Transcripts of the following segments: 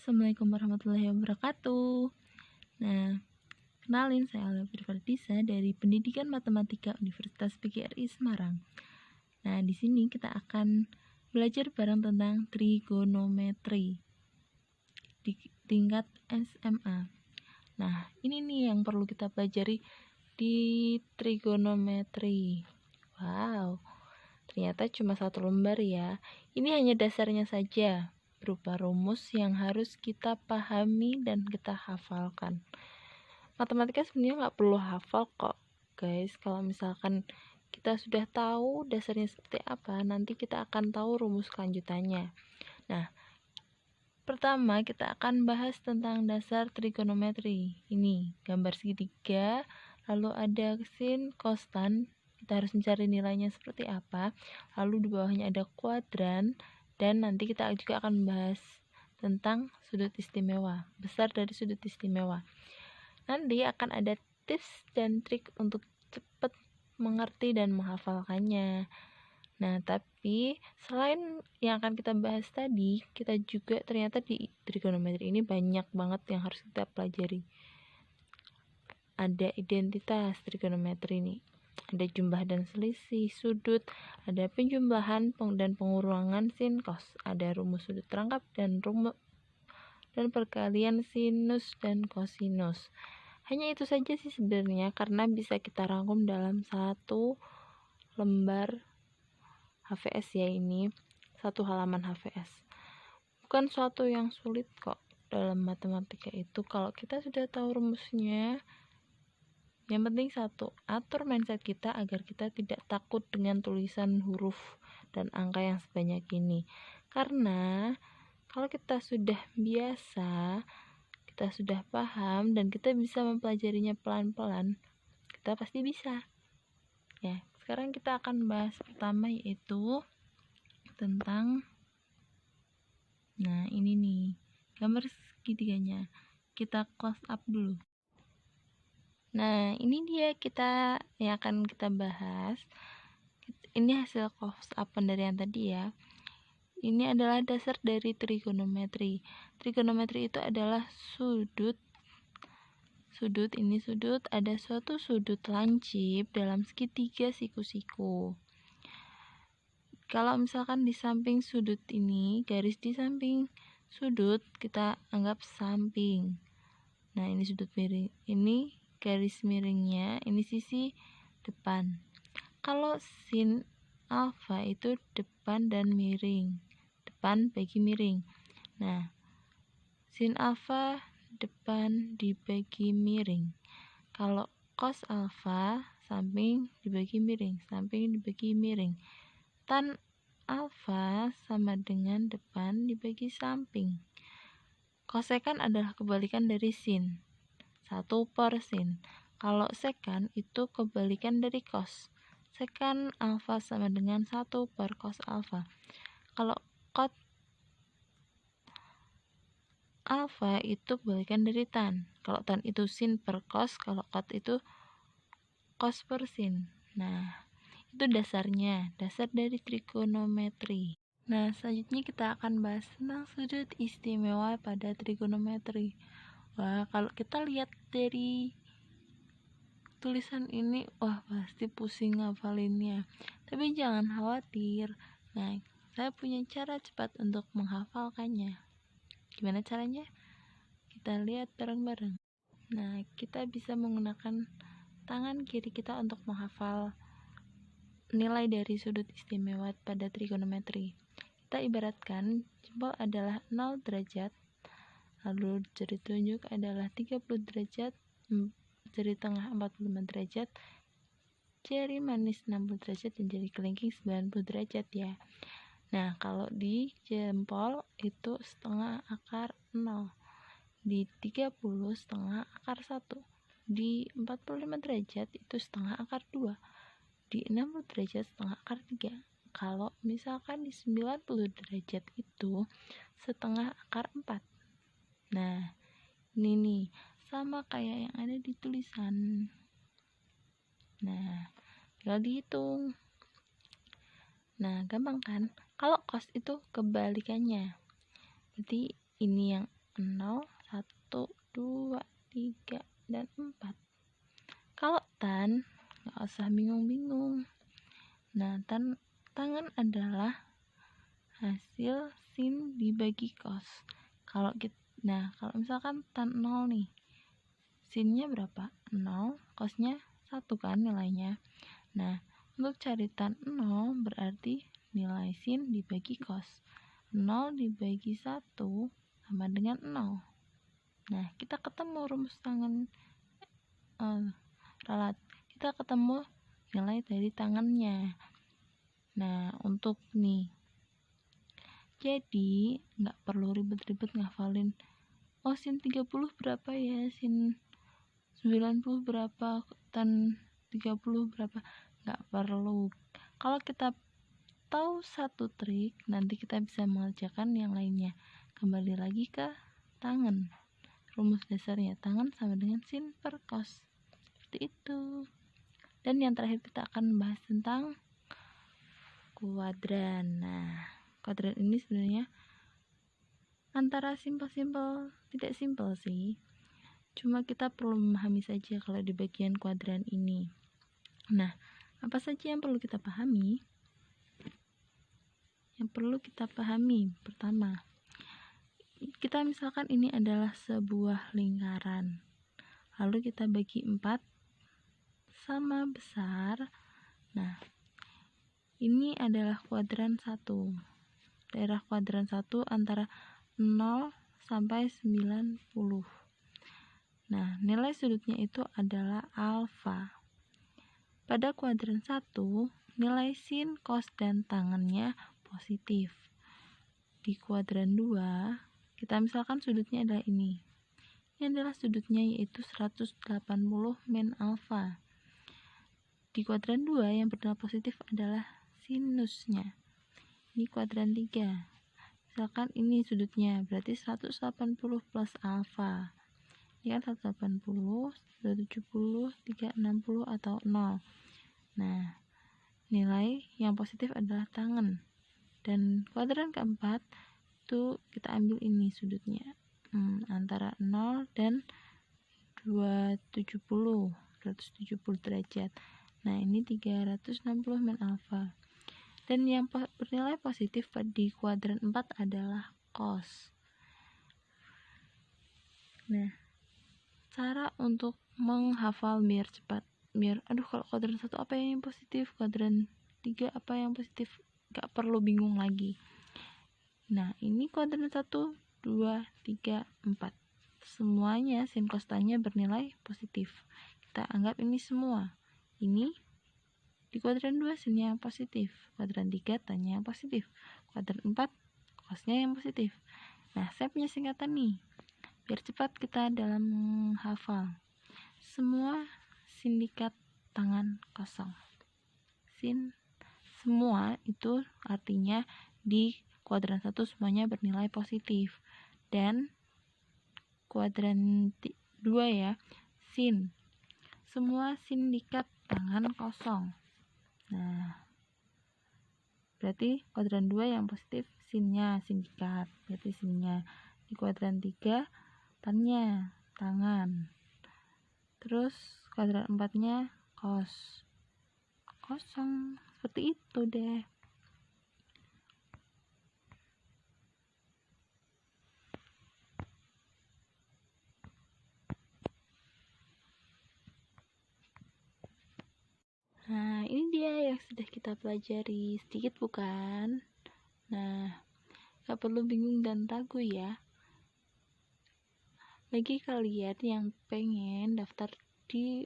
Assalamualaikum warahmatullahi wabarakatuh. Nah, kenalin saya Alia Firfardisa dari Pendidikan Matematika Universitas PGRI Semarang. Nah, di sini kita akan belajar bareng tentang trigonometri di tingkat SMA. Nah, ini nih yang perlu kita pelajari di trigonometri. Wow, ternyata cuma 1 lembar ya. Ini hanya dasarnya saja, berupa rumus yang harus kita pahami dan kita hafalkan. Matematika sebenarnya nggak perlu hafal kok, guys. Kalau misalkan kita sudah tahu dasarnya seperti apa, nanti kita akan tahu rumus kelanjutannya. Nah, pertama kita akan bahas tentang dasar trigonometri. Ini gambar segitiga, lalu ada sin, cos, tan. Kita harus mencari nilainya seperti apa. Lalu di bawahnya ada kuadran, dan nanti kita juga akan membahas tentang sudut istimewa, besar dari sudut istimewa. Nanti akan ada tips dan trik untuk cepat mengerti dan menghafalkannya. Nah, tapi selain yang akan kita bahas tadi, kita juga ternyata di trigonometri ini banyak banget yang harus kita pelajari. Ada identitas trigonometri ini, ada jumlah dan selisih sudut, ada penjumlahan dan pengurangan sin cos, ada rumus sudut terangkap dan perkalian sinus dan kosinus. Hanya itu saja sih sebenarnya, karena bisa kita rangkum dalam 1 lembar HVS ya, ini 1 halaman HVS. Bukan suatu yang sulit kok dalam matematika itu. Kalau kita sudah tahu rumusnya, yang penting satu, atur mindset kita agar kita tidak takut dengan tulisan huruf dan angka yang sebanyak ini. Karena kalau kita sudah biasa, kita sudah paham, dan kita bisa mempelajarinya pelan-pelan, kita pasti bisa. Ya, sekarang kita akan bahas pertama, yaitu tentang, nah ini nih, gambar segitiganya. Kita close up dulu. Nah, ini dia yang akan kita bahas. Ini hasil close up dari yang tadi ya. Ini adalah dasar dari trigonometri. Trigonometri itu adalah sudut, ada suatu sudut lancip dalam segitiga siku-siku. Kalau misalkan di samping sudut ini, garis di samping sudut kita anggap samping. Nah, ini sudut miring, ini garis miringnya, ini sisi depan. Kalau sin alfa itu depan dan miring, depan bagi miring. Nah, sin alfa depan dibagi miring. Kalau cos alfa samping dibagi miring, samping dibagi miring. Tan alfa sama dengan depan dibagi samping. Kosekan adalah kebalikan dari sin, 1/sin. Kalau sekan itu kebalikan dari cos. Sekan alfa sama dengan 1/cos alfa. Kalau cot alfa itu kebalikan dari tan. Kalau tan itu sin per cos, kalau cot itu cos per sin. Nah, itu dasarnya, dasar dari trigonometri. Nah, selanjutnya kita akan bahas tentang sudut istimewa pada trigonometri. Wah, kalau kita lihat dari tulisan ini, wah pasti pusing ngafalinnya. Tapi jangan khawatir. Nah, saya punya cara cepat untuk menghafalkannya. Gimana caranya? Kita lihat bareng-bareng. Nah, kita bisa menggunakan tangan kiri kita untuk menghafal nilai dari sudut istimewa pada trigonometri. Kita ibaratkan jempol adalah 0 derajat, lalu jari telunjuk adalah 30 derajat, jari tengah 45 derajat, jari manis 60 derajat, dan jari kelingking 90 derajat ya. Nah, kalau di jempol itu setengah akar 0, di 30 setengah akar 1, di 45 derajat itu setengah akar 2, di 60 derajat setengah akar 3. Kalau misalkan di 90 derajat itu setengah akar 4. Nah, ini nih sama kayak yang ada di tulisan. Nah, tinggal dihitung. Nah, gampang kan? Kalau cos itu kebalikannya. Berarti ini yang 0, 1, 2, 3, dan 4. Kalau tan, nggak usah bingung-bingung. Nah, tangan adalah hasil sin dibagi cos. Kalau misalkan tan 0 nih, sinnya berapa? 0, cosnya 1 kan nilainya. Nah, untuk cari tan 0 berarti nilai sin dibagi cos. 0 dibagi 1 sama dengan 0. Nah, kita ketemu rumus tangan ralat. Kita ketemu nilai dari tangannya. Nah, untuk nih, jadi nggak perlu ribet-ribet ngafalin sin 30 berapa ya, sin 90 berapa, tan 30 berapa. Nggak perlu. Kalau kita tahu satu trik, nanti kita bisa mengerjakan yang lainnya. Kembali lagi ke tangan. Rumus dasarnya, tangan sama dengan sin per cos. Seperti itu. Dan yang terakhir kita akan membahas tentang kuadran. Nah, kuadran ini sebenarnya antara simpel-simpel, tidak simpel sih. Cuma kita perlu memahami saja kalau di bagian kuadran ini. Nah, apa saja yang perlu kita pahami? Yang perlu kita pahami, pertama, kita misalkan ini adalah sebuah lingkaran. Lalu kita bagi 4 sama besar. Nah, ini adalah kuadran 1. Daerah kuadran 1 antara 0 sampai 90. Nah, nilai sudutnya itu adalah alfa. Pada kuadran 1, nilai sin, cos, dan tangannya positif. Di kuadran 2, kita misalkan sudutnya adalah ini. Ini adalah sudutnya, yaitu 180 min alfa. Di kuadran 2 yang bernilai positif adalah sinusnya. Ini kuadran 3. Misalkan ini sudutnya, berarti 180 plus alfa. Ini kan 180, 270, 360 atau 0. Nah, nilai yang positif adalah tangan. Dan kuadran keempat itu kita ambil ini sudutnya, antara 0 dan 270 derajat. Nah, ini 360 min alfa. Dan yang bernilai positif di kuadran 4 adalah cos. Nah, cara untuk menghafal biar cepat, kalau kuadran 1 apa yang positif, kuadran 3 apa yang positif, gak perlu bingung lagi. Nah, ini kuadran 1, 2, 3, 4. Semuanya sin cos tannya bernilai positif. Kita anggap ini semua. Ini di kuadran 2 sinnya yang positif, kuadran 3 tannya yang positif, kuadran 4 cosnya yang positif. Nah, saya punya singkatan nih, biar cepat kita dalam menghafal. Semua sindikat tangan kosong. Sin semua itu artinya di kuadran 1 semuanya bernilai positif. Dan kuadran 2 ya, sin. Semua sindikat tangan kosong. Nah, berarti kuadran 2 yang positif sinnya, sindikat. Berarti sinnya. Di kuadran 3 tannya, tangan. Terus kuadran 4-nya cos. Kosong. Seperti itu deh. Nah, ini dia yang sudah kita pelajari. Sedikit bukan? Nah, gak perlu bingung dan ragu ya. Bagi kalian yang pengen daftar di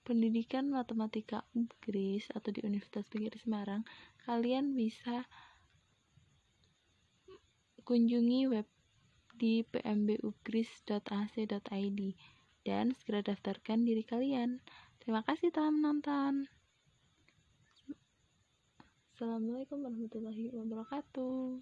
pendidikan matematika UGRIS atau di Universitas PGRI Semarang, kalian bisa kunjungi web di pmbugris.ac.id dan segera daftarkan diri kalian. Terima kasih telah menonton. Assalamualaikum warahmatullahi wabarakatuh.